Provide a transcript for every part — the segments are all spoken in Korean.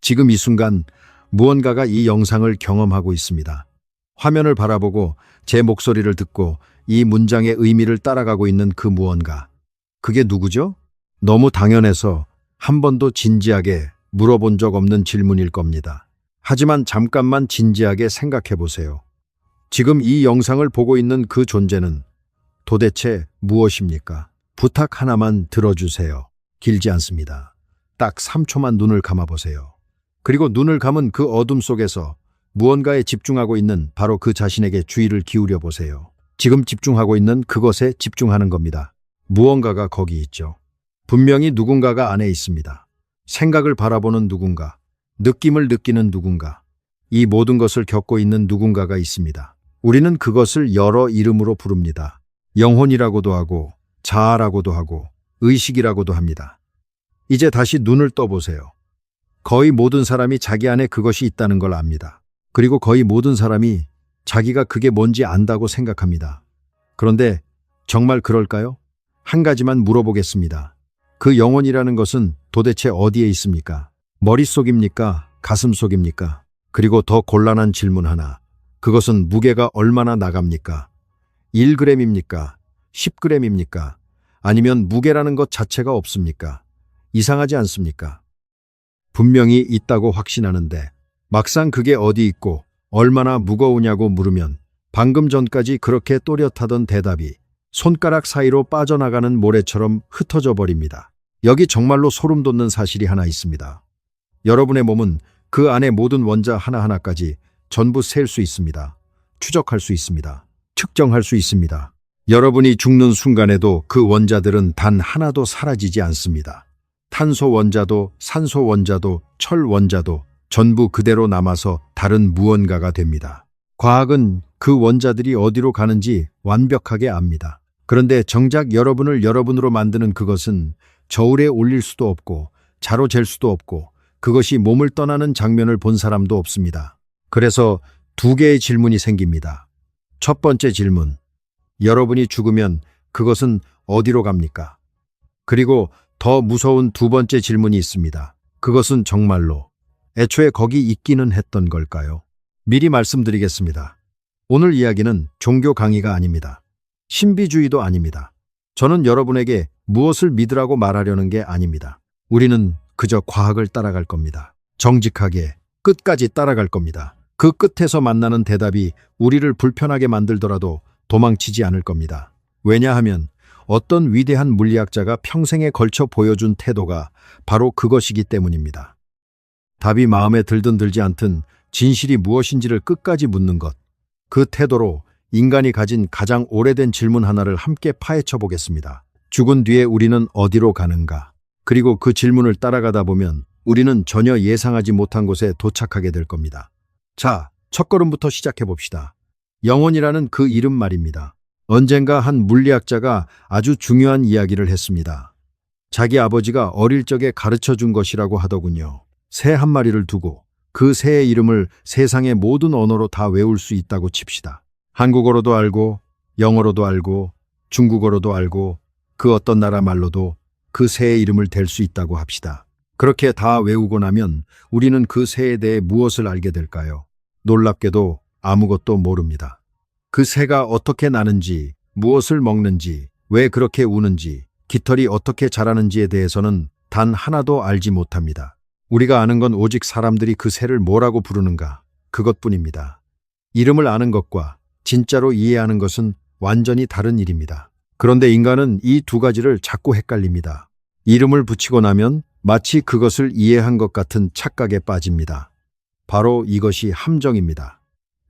지금 이 순간 무언가가 이 영상을 경험하고 있습니다. 화면을 바라보고 제 목소리를 듣고 이 문장의 의미를 따라가고 있는 그 무언가. 그게 누구죠? 너무 당연해서 한 번도 진지하게 물어본 적 없는 질문일 겁니다. 하지만 잠깐만 진지하게 생각해 보세요. 지금 이 영상을 보고 있는 그 존재는 도대체 무엇입니까? 부탁 하나만 들어주세요. 길지 않습니다. 딱 3초만 눈을 감아보세요. 그리고 눈을 감은 그 어둠 속에서 무언가에 집중하고 있는 바로 그 자신에게 주의를 기울여 보세요. 지금 집중하고 있는 그것에 집중하는 겁니다. 무언가가 거기 있죠. 분명히 누군가가 안에 있습니다. 생각을 바라보는 누군가, 느낌을 느끼는 누군가, 이 모든 것을 겪고 있는 누군가가 있습니다. 우리는 그것을 여러 이름으로 부릅니다. 영혼이라고도 하고, 자아라고도 하고, 의식이라고도 합니다. 이제 다시 눈을 떠보세요. 거의 모든 사람이 자기 안에 그것이 있다는 걸 압니다. 그리고 거의 모든 사람이 자기가 그게 뭔지 안다고 생각합니다. 그런데 정말 그럴까요? 한 가지만 물어보겠습니다. 그 영혼이라는 것은 도대체 어디에 있습니까? 머릿속입니까? 가슴속입니까? 그리고 더 곤란한 질문 하나. 그것은 무게가 얼마나 나갑니까? 1g입니까? 10g입니까? 아니면 무게라는 것 자체가 없습니까? 이상하지 않습니까? 분명히 있다고 확신하는데 막상 그게 어디 있고 얼마나 무거우냐고 물으면 방금 전까지 그렇게 또렷하던 대답이 손가락 사이로 빠져나가는 모래처럼 흩어져 버립니다. 여기 정말로 소름 돋는 사실이 하나 있습니다. 여러분의 몸은 그 안에 모든 원자 하나하나까지 전부 셀 수 있습니다. 추적할 수 있습니다. 측정할 수 있습니다. 여러분이 죽는 순간에도 그 원자들은 단 하나도 사라지지 않습니다. 탄소 원자도 산소 원자도 철 원자도 전부 그대로 남아서 다른 무언가가 됩니다. 과학은 그 원자들이 어디로 가는지 완벽하게 압니다. 그런데 정작 여러분을 여러분으로 만드는 그것은 저울에 올릴 수도 없고 자로 잴 수도 없고 그것이 몸을 떠나는 장면을 본 사람도 없습니다. 그래서 두 개의 질문이 생깁니다. 첫 번째 질문, 여러분이 죽으면 그것은 어디로 갑니까? 그리고 더 무서운 두 번째 질문이 있습니다. 그것은 정말로 애초에 거기 있기는 했던 걸까요? 미리 말씀드리겠습니다. 오늘 이야기는 종교 강의가 아닙니다. 신비주의도 아닙니다. 저는 여러분에게 무엇을 믿으라고 말하려는 게 아닙니다. 우리는 그저 과학을 따라갈 겁니다. 정직하게 끝까지 따라갈 겁니다. 그 끝에서 만나는 대답이 우리를 불편하게 만들더라도 도망치지 않을 겁니다. 왜냐하면 어떤 위대한 물리학자가 평생에 걸쳐 보여준 태도가 바로 그것이기 때문입니다. 답이 마음에 들든 들지 않든 진실이 무엇인지를 끝까지 묻는 것. 그 태도로 인간이 가진 가장 오래된 질문 하나를 함께 파헤쳐 보겠습니다. 죽은 뒤에 우리는 어디로 가는가? 그리고 그 질문을 따라가다 보면 우리는 전혀 예상하지 못한 곳에 도착하게 될 겁니다. 자, 첫걸음부터 시작해 봅시다. 영혼이라는 그 이름 말입니다. 언젠가 한 물리학자가 아주 중요한 이야기를 했습니다. 자기 아버지가 어릴 적에 가르쳐 준 것이라고 하더군요. 새 한 마리를 두고 그 새의 이름을 세상의 모든 언어로 다 외울 수 있다고 칩시다. 한국어로도 알고, 영어로도 알고, 중국어로도 알고, 그 어떤 나라 말로도 그 새의 이름을 댈 수 있다고 합시다. 그렇게 다 외우고 나면 우리는 그 새에 대해 무엇을 알게 될까요? 놀랍게도 아무것도 모릅니다. 그 새가 어떻게 나는지, 무엇을 먹는지, 왜 그렇게 우는지, 깃털이 어떻게 자라는지에 대해서는 단 하나도 알지 못합니다. 우리가 아는 건 오직 사람들이 그 새를 뭐라고 부르는가, 그것뿐입니다. 이름을 아는 것과 진짜로 이해하는 것은 완전히 다른 일입니다. 그런데 인간은 이 두 가지를 자꾸 헷갈립니다. 이름을 붙이고 나면 마치 그것을 이해한 것 같은 착각에 빠집니다. 바로 이것이 함정입니다.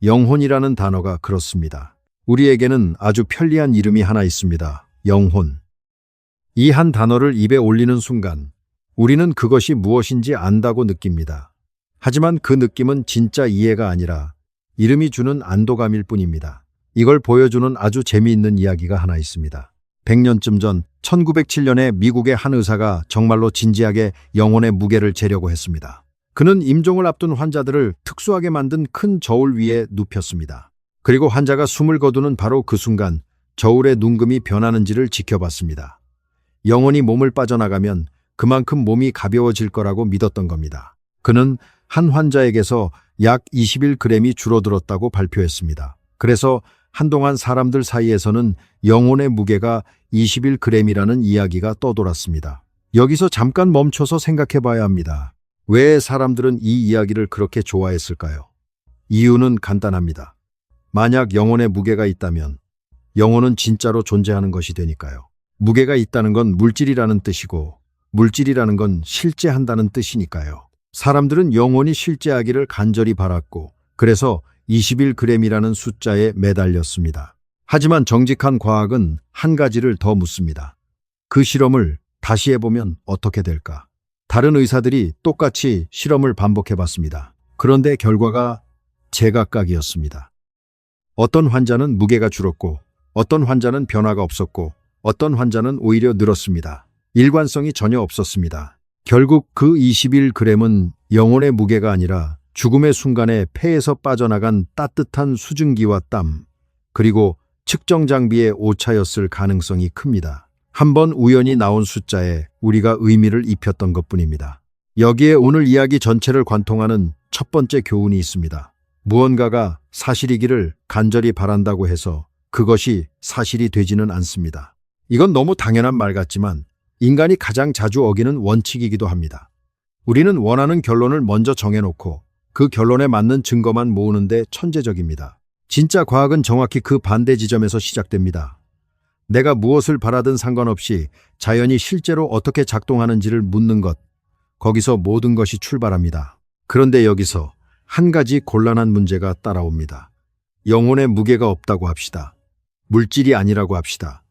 영혼이라는 단어가 그렇습니다. 우리에게는 아주 편리한 이름이 하나 있습니다. 영혼. 이 한 단어를 입에 올리는 순간 우리는 그것이 무엇인지 안다고 느낍니다. 하지만 그 느낌은 진짜 이해가 아니라 이름이 주는 안도감일 뿐입니다. 이걸 보여주는 아주 재미있는 이야기가 하나 있습니다. 100년쯤 전 1907년에 미국의 한 의사가 정말로 진지하게 영혼의 무게를 재려고 했습니다. 그는 임종을 앞둔 환자들을 특수하게 만든 큰 저울 위에 눕혔습니다. 그리고 환자가 숨을 거두는 바로 그 순간 저울의 눈금이 변하는지를 지켜봤습니다. 영혼이 몸을 빠져나가면 그만큼 몸이 가벼워질 거라고 믿었던 겁니다. 그는 한 환자에게서 약 21g이 줄어들었다고 발표했습니다. 그래서 한동안 사람들 사이에서는 영혼의 무게가 21g이라는 이야기가 떠돌았습니다. 여기서 잠깐 멈춰서 생각해 봐야 합니다. 왜 사람들은 이 이야기를 그렇게 좋아했을까요? 이유는 간단합니다. 만약 영혼의 무게가 있다면 영혼은 진짜로 존재하는 것이 되니까요. 무게가 있다는 건 물질이라는 뜻이고 물질이라는 건 실제한다는 뜻이니까요. 사람들은 영혼이 실제하기를 간절히 바랐고 그래서 21g이라는 숫자에 매달렸습니다. 하지만 정직한 과학은 한 가지를 더 묻습니다. 그 실험을 다시 해보면 어떻게 될까? 다른 의사들이 똑같이 실험을 반복해봤습니다. 그런데 결과가 제각각이었습니다. 어떤 환자는 무게가 줄었고 어떤 환자는 변화가 없었고 어떤 환자는 오히려 늘었습니다. 일관성이 전혀 없었습니다. 결국 그 21g은 영혼의 무게가 아니라 죽음의 순간에 폐에서 빠져나간 따뜻한 수증기와 땀, 그리고 측정 장비의 오차였을 가능성이 큽니다. 한번 우연히 나온 숫자에 우리가 의미를 입혔던 것뿐입니다. 여기에 오늘 이야기 전체를 관통하는 첫 번째 교훈이 있습니다. 무언가가 사실이기를 간절히 바란다고 해서 그것이 사실이 되지는 않습니다. 이건 너무 당연한 말 같지만 인간이 가장 자주 어기는 원칙이기도 합니다. 우리는 원하는 결론을 먼저 정해놓고 그 결론에 맞는 증거만 모으는데 천재적입니다. 진짜 과학은 정확히 그 반대 지점에서 시작됩니다. 내가 무엇을 바라든 상관없이 자연이 실제로 어떻게 작동하는지를 묻는 것, 거기서 모든 것이 출발합니다. 그런데 여기서 한 가지 곤란한 문제가 따라옵니다. 영혼의 무게가 없다고 합시다. 물질이 아니라고 합시다.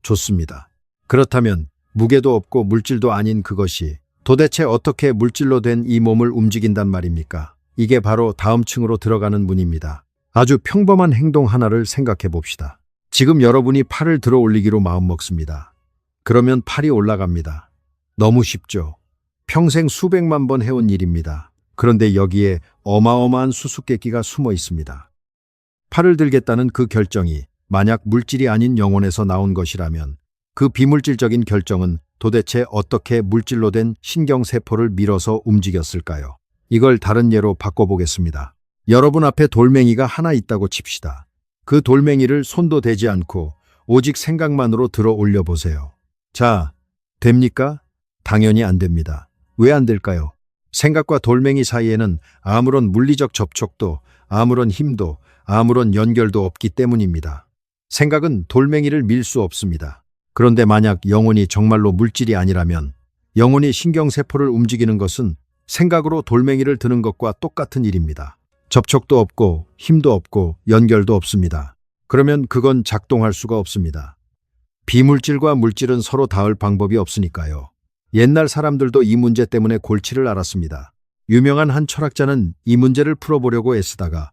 좋습니다. 그렇다면 무게도 없고 물질도 아닌 그것이 도대체 어떻게 물질로 된 이 몸을 움직인단 말입니까? 이게 바로 다음 층으로 들어가는 문입니다. 아주 평범한 행동 하나를 생각해 봅시다. 지금 여러분이 팔을 들어 올리기로 마음먹습니다. 그러면 팔이 올라갑니다. 너무 쉽죠? 평생 수백만 번 해온 일입니다. 그런데 여기에 어마어마한 수수께끼가 숨어 있습니다. 팔을 들겠다는 그 결정이 만약 물질이 아닌 영혼에서 나온 것이라면 그 비물질적인 결정은 도대체 어떻게 물질로 된 신경세포를 밀어서 움직였을까요? 이걸 다른 예로 바꿔보겠습니다. 여러분 앞에 돌멩이가 하나 있다고 칩시다. 그 돌멩이를 손도 대지 않고 오직 생각만으로 들어 올려보세요. 자, 됩니까? 당연히 안 됩니다. 왜 안 될까요? 생각과 돌멩이 사이에는 아무런 물리적 접촉도, 아무런 힘도, 아무런 연결도 없기 때문입니다. 생각은 돌멩이를 밀 수 없습니다. 그런데 만약 영혼이 정말로 물질이 아니라면 영혼이 신경세포를 움직이는 것은 생각으로 돌멩이를 드는 것과 똑같은 일입니다. 접촉도 없고 힘도 없고 연결도 없습니다. 그러면 그건 작동할 수가 없습니다. 비물질과 물질은 서로 닿을 방법이 없으니까요. 옛날 사람들도 이 문제 때문에 골치를 앓았습니다. 유명한 한 철학자는 이 문제를 풀어보려고 애쓰다가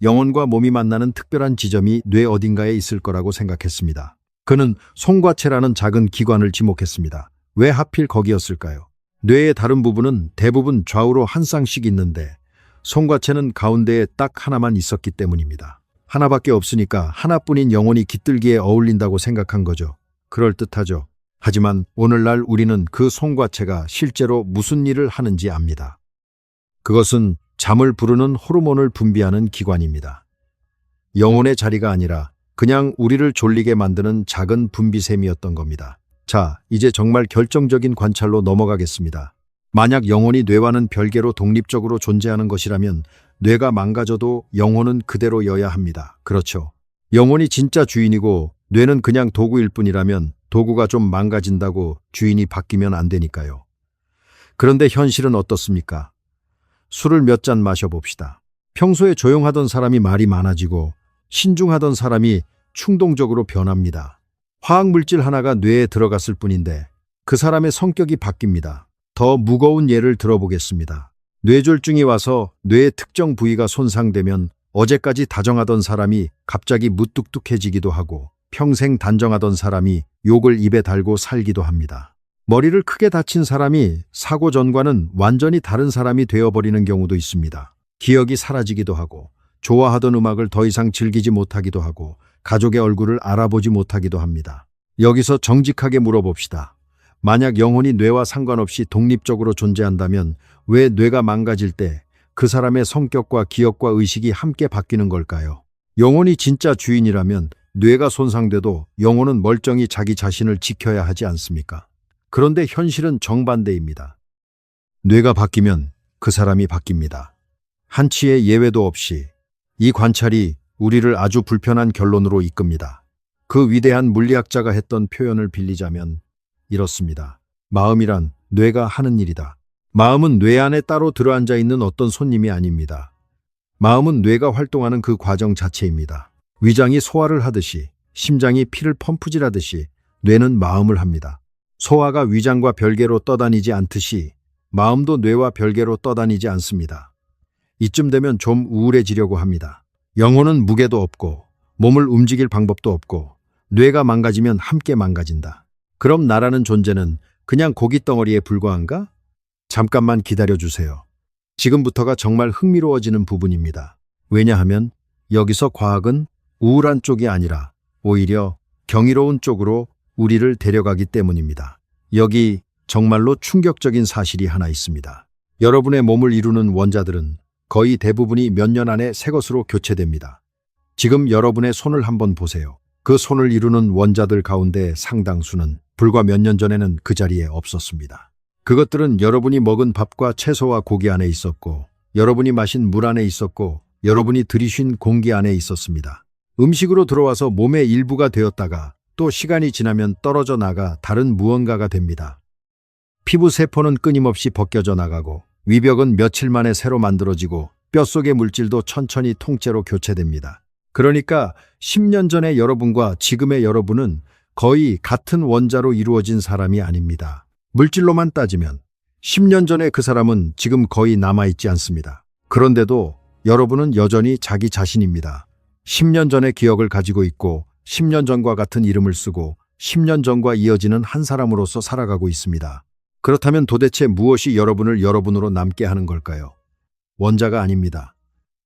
영혼과 몸이 만나는 특별한 지점이 뇌 어딘가에 있을 거라고 생각했습니다. 그는 송과체라는 작은 기관을 지목했습니다. 왜 하필 거기였을까요? 뇌의 다른 부분은 대부분 좌우로 한 쌍씩 있는데 송과체는 가운데에 딱 하나만 있었기 때문입니다. 하나밖에 없으니까 하나뿐인 영혼이 깃들기에 어울린다고 생각한 거죠. 그럴듯하죠. 하지만 오늘날 우리는 그 송과체가 실제로 무슨 일을 하는지 압니다. 그것은 잠을 부르는 호르몬을 분비하는 기관입니다. 영혼의 자리가 아니라 그냥 우리를 졸리게 만드는 작은 분비샘이었던 겁니다. 자, 이제 정말 결정적인 관찰로 넘어가겠습니다. 만약 영혼이 뇌와는 별개로 독립적으로 존재하는 것이라면 뇌가 망가져도 영혼은 그대로여야 합니다. 그렇죠. 영혼이 진짜 주인이고 뇌는 그냥 도구일 뿐이라면 도구가 좀 망가진다고 주인이 바뀌면 안 되니까요. 그런데 현실은 어떻습니까? 술을 몇 잔 마셔봅시다. 평소에 조용하던 사람이 말이 많아지고 신중하던 사람이 충동적으로 변합니다. 화학물질 하나가 뇌에 들어갔을 뿐인데 그 사람의 성격이 바뀝니다. 더 무거운 예를 들어보겠습니다. 뇌졸중이 와서 뇌의 특정 부위가 손상되면 어제까지 다정하던 사람이 갑자기 무뚝뚝해지기도 하고 평생 단정하던 사람이 욕을 입에 달고 살기도 합니다. 머리를 크게 다친 사람이 사고 전과는 완전히 다른 사람이 되어버리는 경우도 있습니다. 기억이 사라지기도 하고 좋아하던 음악을 더 이상 즐기지 못하기도 하고 가족의 얼굴을 알아보지 못하기도 합니다. 여기서 정직하게 물어봅시다. 만약 영혼이 뇌와 상관없이 독립적으로 존재한다면 왜 뇌가 망가질 때 그 사람의 성격과 기억과 의식이 함께 바뀌는 걸까요? 영혼이 진짜 주인이라면 뇌가 손상돼도 영혼은 멀쩡히 자기 자신을 지켜야 하지 않습니까? 그런데 현실은 정반대입니다. 뇌가 바뀌면 그 사람이 바뀝니다. 한치의 예외도 없이. 이 관찰이 우리를 아주 불편한 결론으로 이끕니다. 그 위대한 물리학자가 했던 표현을 빌리자면 이렇습니다. 마음이란 뇌가 하는 일이다. 마음은 뇌 안에 따로 들어앉아 있는 어떤 손님이 아닙니다. 마음은 뇌가 활동하는 그 과정 자체입니다. 위장이 소화를 하듯이, 심장이 피를 펌프질하듯이 뇌는 마음을 합니다. 소화가 위장과 별개로 떠다니지 않듯이 마음도 뇌와 별개로 떠다니지 않습니다. 이쯤 되면 좀 우울해지려고 합니다. 영혼은 무게도 없고 몸을 움직일 방법도 없고 뇌가 망가지면 함께 망가진다. 그럼 나라는 존재는 그냥 고깃덩어리에 불과한가? 잠깐만 기다려주세요. 지금부터가 정말 흥미로워지는 부분입니다. 왜냐하면 여기서 과학은 우울한 쪽이 아니라 오히려 경이로운 쪽으로 우리를 데려가기 때문입니다. 여기 정말로 충격적인 사실이 하나 있습니다. 여러분의 몸을 이루는 원자들은 거의 대부분이 몇 년 안에 새 것으로 교체됩니다. 지금 여러분의 손을 한번 보세요. 그 손을 이루는 원자들 가운데 상당수는 불과 몇 년 전에는 그 자리에 없었습니다. 그것들은 여러분이 먹은 밥과 채소와 고기 안에 있었고, 여러분이 마신 물 안에 있었고, 여러분이 들이쉰 공기 안에 있었습니다. 음식으로 들어와서 몸의 일부가 되었다가 또 시간이 지나면 떨어져 나가 다른 무언가가 됩니다. 피부 세포는 끊임없이 벗겨져 나가고, 위벽은 며칠 만에 새로 만들어지고, 뼛속의 물질도 천천히 통째로 교체됩니다. 그러니까 10년 전의 여러분과 지금의 여러분은 거의 같은 원자로 이루어진 사람이 아닙니다. 물질로만 따지면 10년 전의 그 사람은 지금 거의 남아있지 않습니다. 그런데도 여러분은 여전히 자기 자신입니다. 10년 전의 기억을 가지고 있고 10년 전과 같은 이름을 쓰고 10년 전과 이어지는 한 사람으로서 살아가고 있습니다. 그렇다면 도대체 무엇이 여러분을 여러분으로 남게 하는 걸까요? 원자가 아닙니다.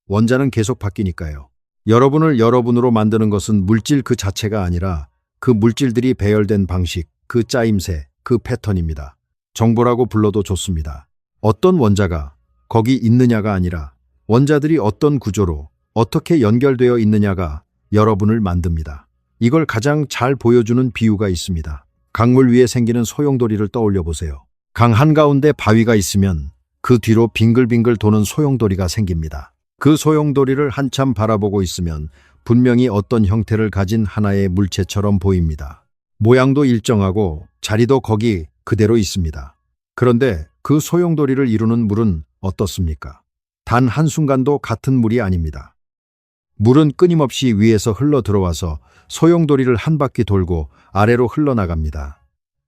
원자는 계속 바뀌니까요. 여러분을 여러분으로 만드는 것은 물질 그 자체가 아니라 그 물질들이 배열된 방식, 그 짜임새, 그 패턴입니다. 정보라고 불러도 좋습니다. 어떤 원자가 거기 있느냐가 아니라 원자들이 어떤 구조로 어떻게 연결되어 있느냐가 여러분을 만듭니다. 이걸 가장 잘 보여주는 비유가 있습니다. 강물 위에 생기는 소용돌이를 떠올려 보세요. 강 한가운데 바위가 있으면 그 뒤로 빙글빙글 도는 소용돌이가 생깁니다. 그 소용돌이를 한참 바라보고 있으면 분명히 어떤 형태를 가진 하나의 물체처럼 보입니다. 모양도 일정하고 자리도 거기 그대로 있습니다. 그런데 그 소용돌이를 이루는 물은 어떻습니까? 단 한순간도 같은 물이 아닙니다. 물은 끊임없이 위에서 흘러 들어와서 소용돌이를 한 바퀴 돌고 아래로 흘러나갑니다.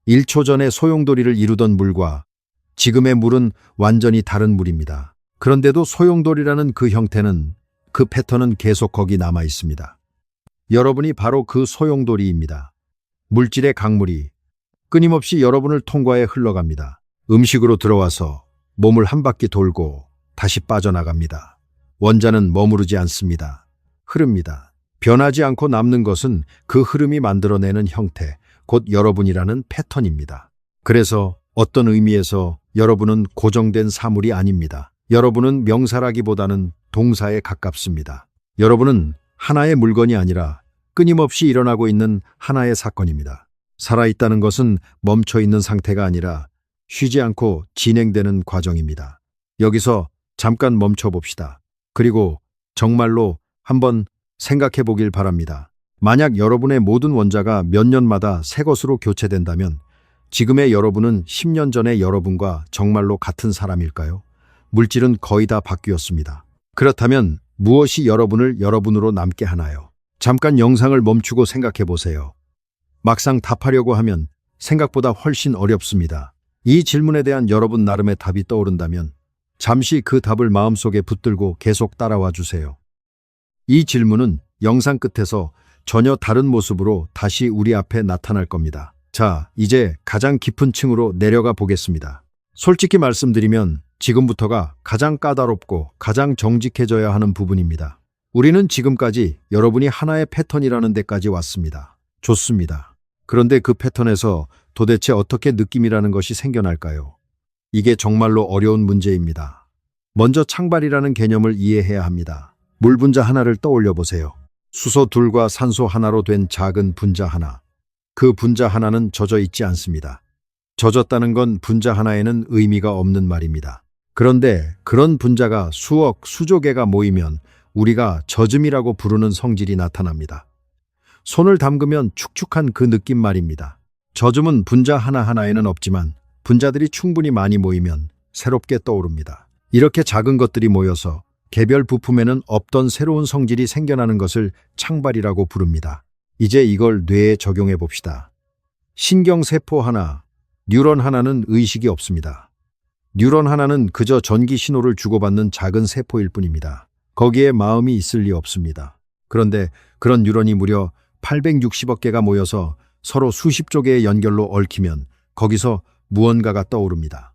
1초 전에 소용돌이를 이루던 물과 지금의 물은 완전히 다른 물입니다. 그런데도 소용돌이라는 그 형태는, 그 패턴은 계속 거기 남아 있습니다. 여러분이 바로 그 소용돌이입니다. 물질의 강물이 끊임없이 여러분을 통과해 흘러갑니다. 음식으로 들어와서 몸을 한 바퀴 돌고 다시 빠져나갑니다. 원자는 머무르지 않습니다. 흐릅니다. 변하지 않고 남는 것은 그 흐름이 만들어내는 형태, 곧 여러분이라는 패턴입니다. 그래서 어떤 의미에서 여러분은 고정된 사물이 아닙니다. 여러분은 명사라기보다는 동사에 가깝습니다. 여러분은 하나의 물건이 아니라 끊임없이 일어나고 있는 하나의 사건입니다. 살아있다는 것은 멈춰있는 상태가 아니라 쉬지 않고 진행되는 과정입니다. 여기서 잠깐 멈춰봅시다. 그리고 정말로 한번 생각해 보길 바랍니다. 만약 여러분의 모든 원자가 몇 년마다 새 것으로 교체된다면 지금의 여러분은 10년 전의 여러분과 정말로 같은 사람일까요? 물질은 거의 다 바뀌었습니다. 그렇다면 무엇이 여러분을 여러분으로 남게 하나요? 잠깐 영상을 멈추고 생각해 보세요. 막상 답하려고 하면 생각보다 훨씬 어렵습니다. 이 질문에 대한 여러분 나름의 답이 떠오른다면 잠시 그 답을 마음속에 붙들고 계속 따라와 주세요. 이 질문은 영상 끝에서 전혀 다른 모습으로 다시 우리 앞에 나타날 겁니다. 자, 이제 가장 깊은 층으로 내려가 보겠습니다. 솔직히 말씀드리면 지금부터가 가장 까다롭고 가장 정직해져야 하는 부분입니다. 우리는 지금까지 여러분이 하나의 패턴이라는 데까지 왔습니다. 좋습니다. 그런데 그 패턴에서 도대체 어떻게 느낌이라는 것이 생겨날까요? 이게 정말로 어려운 문제입니다. 먼저 창발이라는 개념을 이해해야 합니다. 물 분자 하나를 떠올려 보세요. 수소 둘과 산소 하나로 된 작은 분자 하나. 그 분자 하나는 젖어 있지 않습니다. 젖었다는 건 분자 하나에는 의미가 없는 말입니다. 그런데 그런 분자가 수억, 수조 개가 모이면 우리가 젖음이라고 부르는 성질이 나타납니다. 손을 담그면 축축한 그 느낌 말입니다. 젖음은 분자 하나하나에는 없지만 분자들이 충분히 많이 모이면 새롭게 떠오릅니다. 이렇게 작은 것들이 모여서 개별 부품에는 없던 새로운 성질이 생겨나는 것을 창발이라고 부릅니다. 이제 이걸 뇌에 적용해 봅시다. 신경세포 하나, 뉴런 하나는 의식이 없습니다. 뉴런 하나는 그저 전기 신호를 주고받는 작은 세포일 뿐입니다. 거기에 마음이 있을 리 없습니다. 그런데 그런 뉴런이 무려 860억 개가 모여서 서로 수십조 개의 연결로 얽히면 거기서 무언가가 떠오릅니다.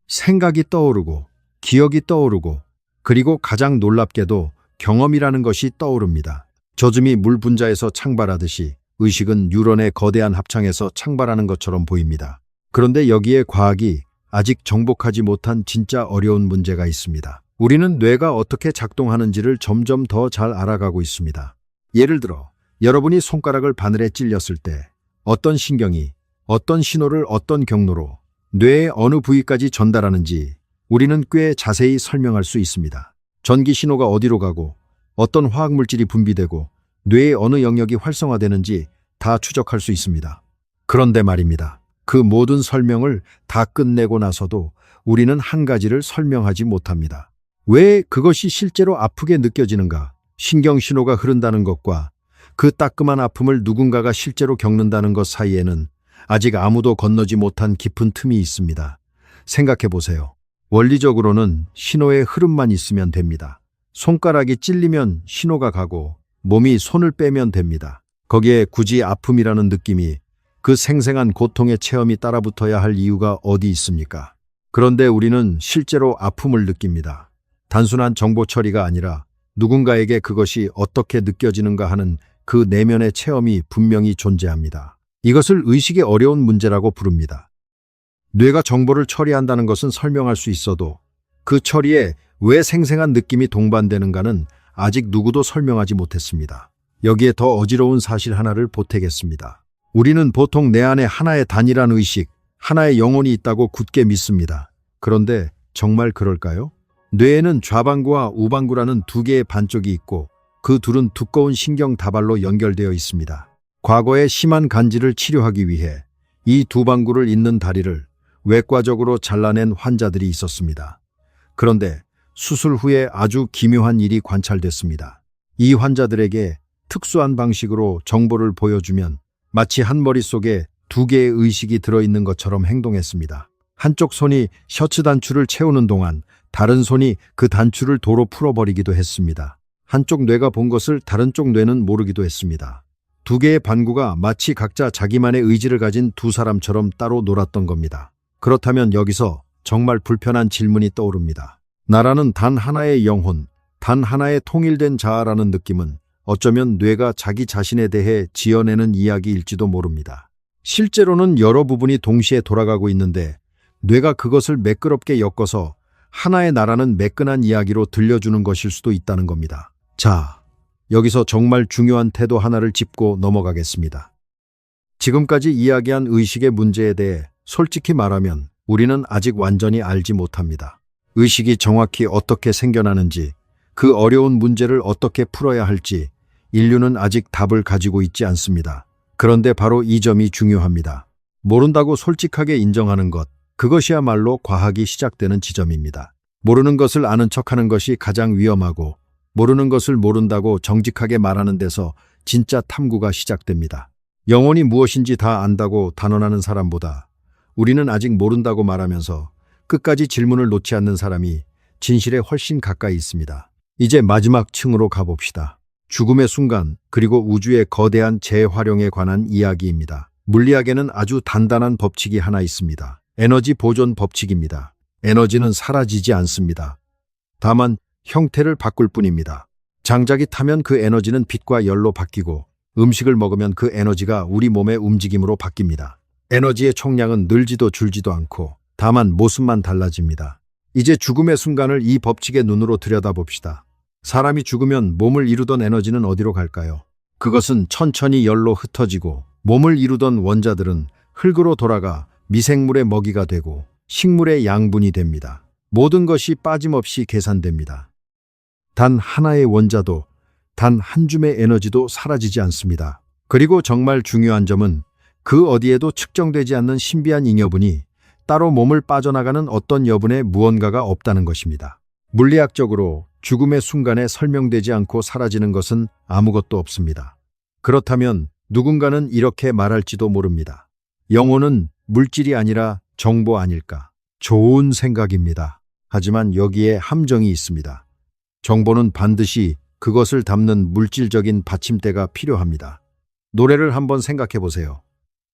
생각이 떠오르고 기억이 떠오르고 그리고 가장 놀랍게도 경험이라는 것이 떠오릅니다. 젖음이 물 분자에서 창발하듯이 의식은 뉴런의 거대한 합창에서 창발하는 것처럼 보입니다. 그런데 여기에 과학이 아직 정복하지 못한 진짜 어려운 문제가 있습니다. 우리는 뇌가 어떻게 작동하는지를 점점 더 잘 알아가고 있습니다. 예를 들어 여러분이 손가락을 바늘에 찔렸을 때 어떤 신경이 어떤 신호를 어떤 경로로 뇌의 어느 부위까지 전달하는지 우리는 꽤 자세히 설명할 수 있습니다. 전기 신호가 어디로 가고 어떤 화학물질이 분비되고 뇌의 어느 영역이 활성화되는지 다 추적할 수 있습니다. 그런데 말입니다. 그 모든 설명을 다 끝내고 나서도 우리는 한 가지를 설명하지 못합니다. 왜 그것이 실제로 아프게 느껴지는가? 신경 신호가 흐른다는 것과 그 따끔한 아픔을 누군가가 실제로 겪는다는 것 사이에는 아직 아무도 건너지 못한 깊은 틈이 있습니다. 생각해 보세요. 원리적으로는 신호의 흐름만 있으면 됩니다. 손가락이 찔리면 신호가 가고 몸이 손을 빼면 됩니다. 거기에 굳이 아픔이라는 느낌이 그 생생한 고통의 체험이 따라붙어야 할 이유가 어디 있습니까? 그런데 우리는 실제로 아픔을 느낍니다. 단순한 정보 처리가 아니라 누군가에게 그것이 어떻게 느껴지는가 하는 그 내면의 체험이 분명히 존재합니다. 이것을 의식의 어려운 문제라고 부릅니다. 뇌가 정보를 처리한다는 것은 설명할 수 있어도 그 처리에 왜 생생한 느낌이 동반되는가는 아직 누구도 설명하지 못했습니다. 여기에 더 어지러운 사실 하나를 보태겠습니다. 우리는 보통 내 안에 하나의 단일한 의식, 하나의 영혼이 있다고 굳게 믿습니다. 그런데 정말 그럴까요? 뇌에는 좌방구와 우방구라는 두 개의 반쪽이 있고 그 둘은 두꺼운 신경 다발로 연결되어 있습니다. 과거의 심한 간질을 치료하기 위해 이 두 방구를 잇는 다리를 외과적으로 잘라낸 환자들이 있었습니다. 그런데 수술 후에 아주 기묘한 일이 관찰됐습니다. 이 환자들에게 특수한 방식으로 정보를 보여주면 마치 한 머릿속에 두 개의 의식이 들어있는 것처럼 행동했습니다. 한쪽 손이 셔츠 단추를 채우는 동안 다른 손이 그 단추를 도로 풀어버리기도 했습니다. 한쪽 뇌가 본 것을 다른 쪽 뇌는 모르기도 했습니다. 두 개의 반구가 마치 각자 자기만의 의지를 가진 두 사람처럼 따로 놀았던 겁니다. 그렇다면 여기서 정말 불편한 질문이 떠오릅니다. 나라는 단 하나의 영혼, 단 하나의 통일된 자아라는 느낌은 어쩌면 뇌가 자기 자신에 대해 지어내는 이야기일지도 모릅니다. 실제로는 여러 부분이 동시에 돌아가고 있는데 뇌가 그것을 매끄럽게 엮어서 하나의 나라는 매끈한 이야기로 들려주는 것일 수도 있다는 겁니다. 자, 여기서 정말 중요한 태도 하나를 짚고 넘어가겠습니다. 지금까지 이야기한 의식의 문제에 대해 솔직히 말하면 우리는 아직 완전히 알지 못합니다. 의식이 정확히 어떻게 생겨나는지, 그 어려운 문제를 어떻게 풀어야 할지 인류는 아직 답을 가지고 있지 않습니다. 그런데 바로 이 점이 중요합니다. 모른다고 솔직하게 인정하는 것, 그것이야말로 과학이 시작되는 지점입니다. 모르는 것을 아는 척하는 것이 가장 위험하고 모르는 것을 모른다고 정직하게 말하는 데서 진짜 탐구가 시작됩니다. 영혼이 무엇인지 다 안다고 단언하는 사람보다 우리는 아직 모른다고 말하면서 끝까지 질문을 놓지 않는 사람이 진실에 훨씬 가까이 있습니다. 이제 마지막 층으로 가봅시다. 죽음의 순간 그리고 우주의 거대한 재활용에 관한 이야기입니다. 물리학에는 아주 단단한 법칙이 하나 있습니다. 에너지 보존 법칙입니다. 에너지는 사라지지 않습니다. 다만 형태를 바꿀 뿐입니다. 장작이 타면 그 에너지는 빛과 열로 바뀌고 음식을 먹으면 그 에너지가 우리 몸의 움직임으로 바뀝니다. 에너지의 총량은 늘지도 줄지도 않고 다만 모습만 달라집니다. 이제 죽음의 순간을 이 법칙의 눈으로 들여다봅시다. 사람이 죽으면 몸을 이루던 에너지는 어디로 갈까요? 그것은 천천히 열로 흩어지고 몸을 이루던 원자들은 흙으로 돌아가 미생물의 먹이가 되고 식물의 양분이 됩니다. 모든 것이 빠짐없이 계산됩니다. 단 하나의 원자도, 단 한 줌의 에너지도 사라지지 않습니다. 그리고 정말 중요한 점은 그 어디에도 측정되지 않는 신비한 잉여분이 따로 몸을 빠져나가는 어떤 여분의 무언가가 없다는 것입니다. 물리학적으로 죽음의 순간에 설명되지 않고 사라지는 것은 아무것도 없습니다. 그렇다면 누군가는 이렇게 말할지도 모릅니다. 영혼은 물질이 아니라 정보 아닐까? 좋은 생각입니다. 하지만 여기에 함정이 있습니다. 정보는 반드시 그것을 담는 물질적인 받침대가 필요합니다. 노래를 한번 생각해 보세요.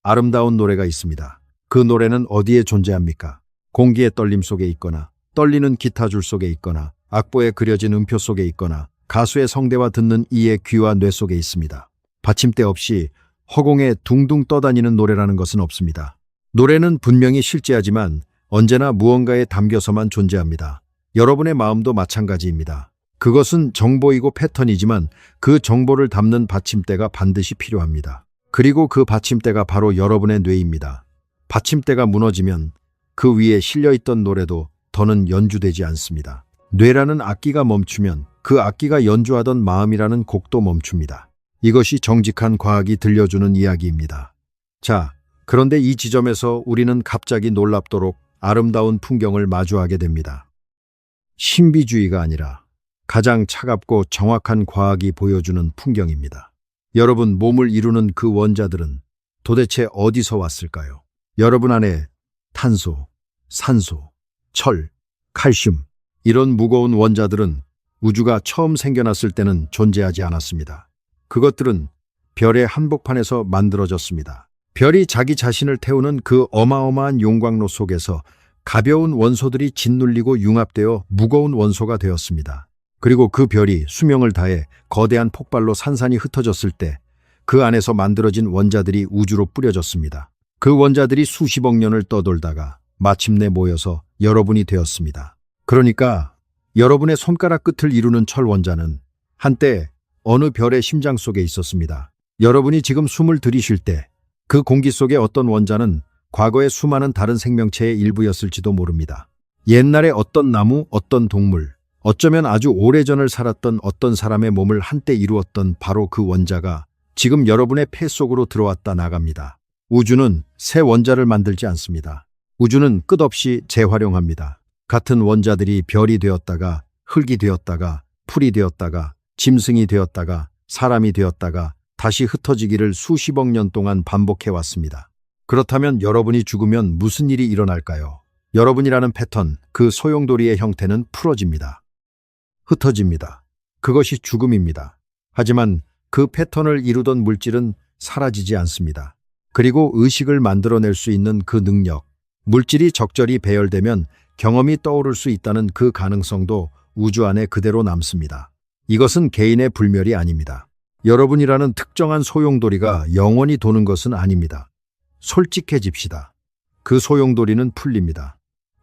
아름다운 노래가 있습니다. 그 노래는 어디에 존재합니까? 공기의 떨림 속에 있거나, 떨리는 기타 줄 속에 있거나, 악보에 그려진 음표 속에 있거나, 가수의 성대와 듣는 이의 귀와 뇌 속에 있습니다. 받침대 없이 허공에 둥둥 떠다니는 노래라는 것은 없습니다. 노래는 분명히 실제하지만 언제나 무언가에 담겨서만 존재합니다. 여러분의 마음도 마찬가지입니다. 그것은 정보이고 패턴이지만 그 정보를 담는 받침대가 반드시 필요합니다. 그리고 그 받침대가 바로 여러분의 뇌입니다. 받침대가 무너지면 그 위에 실려있던 노래도 더는 연주되지 않습니다. 뇌라는 악기가 멈추면 그 악기가 연주하던 마음이라는 곡도 멈춥니다. 이것이 정직한 과학이 들려주는 이야기입니다. 자, 그런데 이 지점에서 우리는 갑자기 놀랍도록 아름다운 풍경을 마주하게 됩니다. 신비주의가 아니라 가장 차갑고 정확한 과학이 보여주는 풍경입니다. 여러분, 몸을 이루는 그 원자들은 도대체 어디서 왔을까요? 여러분 안에 탄소, 산소, 철, 칼슘, 이런 무거운 원자들은 우주가 처음 생겨났을 때는 존재하지 않았습니다. 그것들은 별의 한복판에서 만들어졌습니다. 별이 자기 자신을 태우는 그 어마어마한 용광로 속에서 가벼운 원소들이 짓눌리고 융합되어 무거운 원소가 되었습니다. 그리고 그 별이 수명을 다해 거대한 폭발로 산산이 흩어졌을 때 그 안에서 만들어진 원자들이 우주로 뿌려졌습니다. 그 원자들이 수십억 년을 떠돌다가 마침내 모여서 여러분이 되었습니다. 그러니까 여러분의 손가락 끝을 이루는 철 원자는 한때 어느 별의 심장 속에 있었습니다. 여러분이 지금 숨을 들이쉴 때 그 공기 속의 어떤 원자는 과거의 수많은 다른 생명체의 일부였을지도 모릅니다. 옛날에 어떤 나무, 어떤 동물, 어쩌면 아주 오래전을 살았던 어떤 사람의 몸을 한때 이루었던 바로 그 원자가 지금 여러분의 폐 속으로 들어왔다 나갑니다. 우주는 새 원자를 만들지 않습니다. 우주는 끝없이 재활용합니다. 같은 원자들이 별이 되었다가 흙이 되었다가 풀이 되었다가 짐승이 되었다가 사람이 되었다가 다시 흩어지기를 수십억 년 동안 반복해왔습니다. 그렇다면 여러분이 죽으면 무슨 일이 일어날까요? 여러분이라는 패턴, 그 소용돌이의 형태는 풀어집니다. 흩어집니다. 그것이 죽음입니다. 하지만 그 패턴을 이루던 물질은 사라지지 않습니다. 그리고 의식을 만들어낼 수 있는 그 능력, 물질이 적절히 배열되면 경험이 떠오를 수 있다는 그 가능성도 우주 안에 그대로 남습니다. 이것은 개인의 불멸이 아닙니다. 여러분이라는 특정한 소용돌이가 영원히 도는 것은 아닙니다. 솔직해집시다. 그 소용돌이는 풀립니다.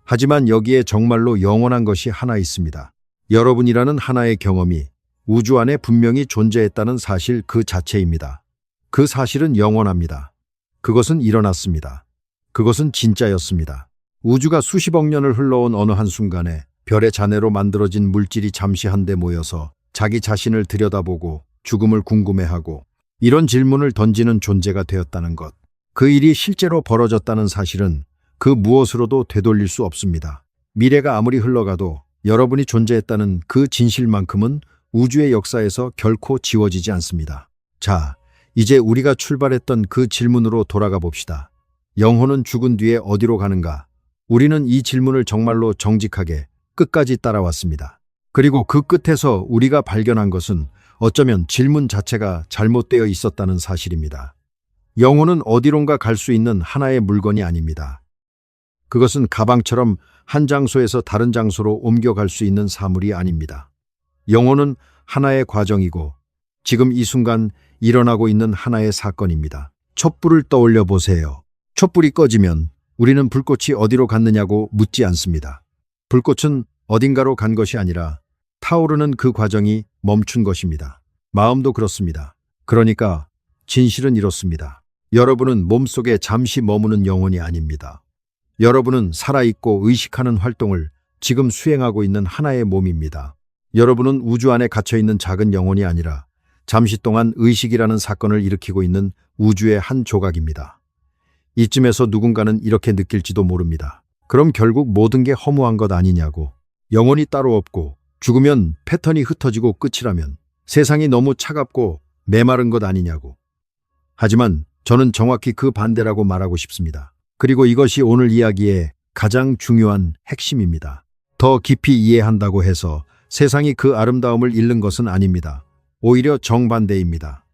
하지만 여기에 정말로 영원한 것이 하나 있습니다. 여러분이라는 하나의 경험이 우주 안에 분명히 존재했다는 사실 그 자체입니다. 그 사실은 영원합니다. 그것은 일어났습니다. 그것은 진짜였습니다. 우주가 수십억 년을 흘러온 어느 한순간에 별의 잔해로 만들어진 물질이 잠시 한데 모여서 자기 자신을 들여다보고 죽음을 궁금해하고 이런 질문을 던지는 존재가 되었다는 것. 그 일이 실제로 벌어졌다는 사실은 그 무엇으로도 되돌릴 수 없습니다. 미래가 아무리 흘러가도 여러분이 존재했다는 그 진실만큼은 우주의 역사에서 결코 지워지지 않습니다. 자, 이제 우리가 출발했던 그 질문으로 돌아가 봅시다. 영혼은 죽은 뒤에 어디로 가는가? 우리는 이 질문을 정말로 정직하게 끝까지 따라왔습니다. 그리고 그 끝에서 우리가 발견한 것은 어쩌면 질문 자체가 잘못되어 있었다는 사실입니다. 영혼은 어디론가 갈 수 있는 하나의 물건이 아닙니다. 그것은 가방처럼 한 장소에서 다른 장소로 옮겨갈 수 있는 사물이 아닙니다. 영혼은 하나의 과정이고 지금 이 순간 일어나고 있는 하나의 사건입니다. 촛불을 떠올려 보세요. 촛불이 꺼지면 우리는 불꽃이 어디로 갔느냐고 묻지 않습니다. 불꽃은 어딘가로 간 것이 아니라 타오르는 그 과정이 멈춘 것입니다. 마음도 그렇습니다. 그러니까 진실은 이렇습니다. 여러분은 몸속에 잠시 머무는 영혼이 아닙니다. 여러분은 살아있고 의식하는 활동을 지금 수행하고 있는 하나의 몸입니다. 여러분은 우주 안에 갇혀있는 작은 영혼이 아니라 잠시 동안 의식이라는 사건을 일으키고 있는 우주의 한 조각입니다. 이쯤에서 누군가는 이렇게 느낄지도 모릅니다. 그럼 결국 모든 게 허무한 것 아니냐고. 영혼이 따로 없고 죽으면 패턴이 흩어지고 끝이라면 세상이 너무 차갑고 메마른 것 아니냐고. 하지만 저는 정확히 그 반대라고 말하고 싶습니다. 그리고 이것이 오늘 이야기의 가장 중요한 핵심입니다. 더 깊이 이해한다고 해서 세상이 그 아름다움을 잃는 것은 아닙니다. 오히려 정반대입니다.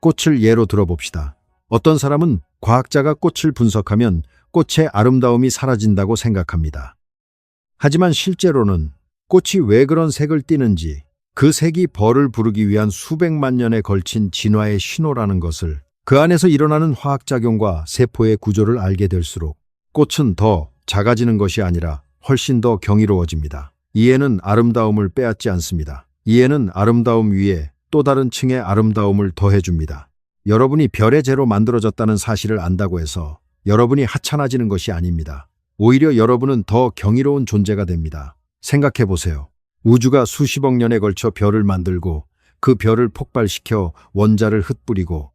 꽃을 예로 들어봅시다. 어떤 사람은 과학자가 꽃을 분석하면 꽃의 아름다움이 사라진다고 생각합니다. 하지만 실제로는 꽃이 왜 그런 색을 띠는지, 그 색이 벌을 부르기 위한 수백만 년에 걸친 진화의 신호라는 것을, 그 안에서 일어나는 화학작용과 세포의 구조를 알게 될수록 꽃은 더 작아지는 것이 아니라 훨씬 더 경이로워집니다. 이해는 아름다움을 빼앗지 않습니다. 이해는 아름다움 위에 또 다른 층의 아름다움을 더해줍니다. 여러분이 별의 재로 만들어졌다는 사실을 안다고 해서 여러분이 하찮아지는 것이 아닙니다. 오히려 여러분은 더 경이로운 존재가 됩니다. 생각해 보세요. 우주가 수십억 년에 걸쳐 별을 만들고 그 별을 폭발시켜 원자를 흩뿌리고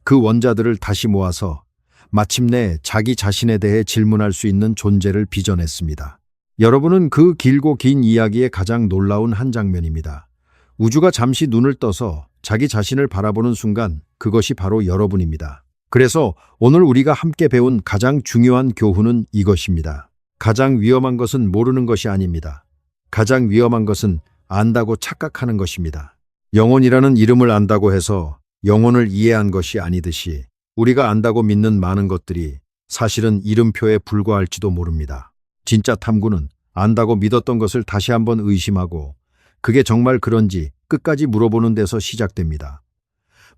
그 원자들을 다시 모아서 마침내 자기 자신에 대해 질문할 수 있는 존재를 빚어냈습니다. 여러분은 그 길고 긴 이야기의 가장 놀라운 한 장면입니다. 우주가 잠시 눈을 떠서 자기 자신을 바라보는 순간 그것이 바로 여러분입니다. 그래서 오늘 우리가 함께 배운 가장 중요한 교훈은 이것입니다. 가장 위험한 것은 모르는 것이 아닙니다. 가장 위험한 것은 안다고 착각하는 것입니다. 영혼이라는 이름을 안다고 해서 영혼을 이해한 것이 아니듯이 우리가 안다고 믿는 많은 것들이 사실은 이름표에 불과할지도 모릅니다. 진짜 탐구는 안다고 믿었던 것을 다시 한번 의심하고 그게 정말 그런지 끝까지 물어보는 데서 시작됩니다.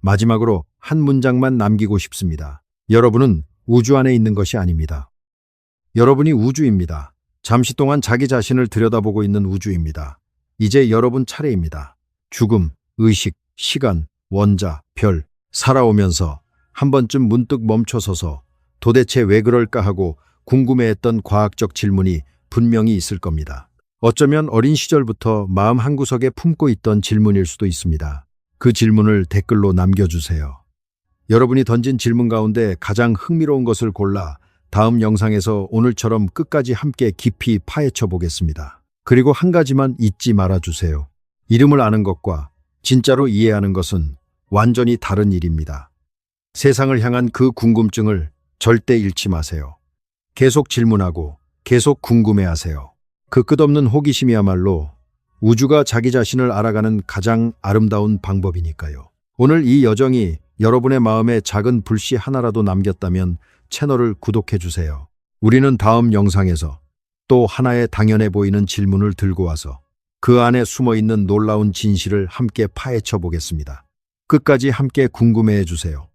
마지막으로 한 문장만 남기고 싶습니다. 여러분은 우주 안에 있는 것이 아닙니다. 여러분이 우주입니다. 잠시 동안 자기 자신을 들여다보고 있는 우주입니다. 이제 여러분 차례입니다. 죽음, 의식, 시간, 원자, 별, 살아오면서 한 번쯤 문득 멈춰서서 도대체 왜 그럴까 하고 궁금해했던 과학적 질문이 분명히 있을 겁니다. 어쩌면 어린 시절부터 마음 한구석에 품고 있던 질문일 수도 있습니다. 그 질문을 댓글로 남겨주세요. 여러분이 던진 질문 가운데 가장 흥미로운 것을 골라 다음 영상에서 오늘처럼 끝까지 함께 깊이 파헤쳐 보겠습니다. 그리고 한 가지만 잊지 말아주세요. 이름을 아는 것과 진짜로 이해하는 것은 완전히 다른 일입니다. 세상을 향한 그 궁금증을 절대 잃지 마세요. 계속 질문하고 계속 궁금해하세요. 그 끝없는 호기심이야말로 우주가 자기 자신을 알아가는 가장 아름다운 방법이니까요. 오늘 이 여정이 여러분의 마음에 작은 불씨 하나라도 남겼다면 채널을 구독해 주세요. 우리는 다음 영상에서 또 하나의 당연해 보이는 질문을 들고 와서 그 안에 숨어 있는 놀라운 진실을 함께 파헤쳐 보겠습니다. 끝까지 함께 궁금해해 주세요.